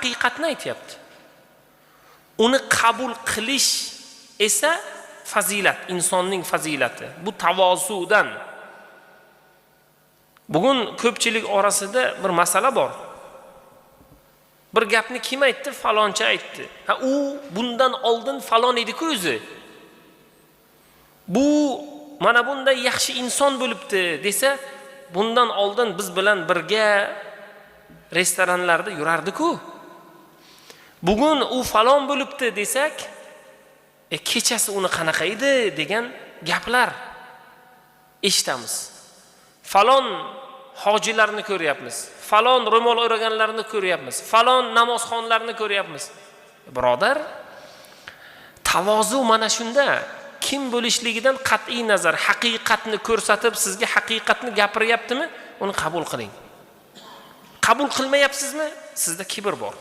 haqiqatni aytayapti. Uni qabul qilish esa fazilat, insonning fazilati. Bu tavozudan. Bugun ko'pchilik orasida bir masala bor. Bir gapni kim aytdi? Falonchi aytdi. Ha, u bundan oldin falon edi-ku o'zi. Bu mana bunday yaxshi inson bo'libdi desa, bundan oldin biz bilan birga restoranlarda yurardi-ku. Bugun u falon bo'libdi desak, kechasi uni qanaqa edi degan gaplar eshitamiz. Falon hojilarni ko'ryapmiz. Falon ro'mol o'raganlarni ko'ryapmiz. Falon namozxonlarni ko'ryapmiz. Birodar, tavozu mana shunda kim bo'lishligidan qat'iy nazar haqiqatni ko'rsatib, sizga haqiqatni gapiryaptimi, uni qabul qiling. Qabul qilmayapsizmi? Sizda kibr bor.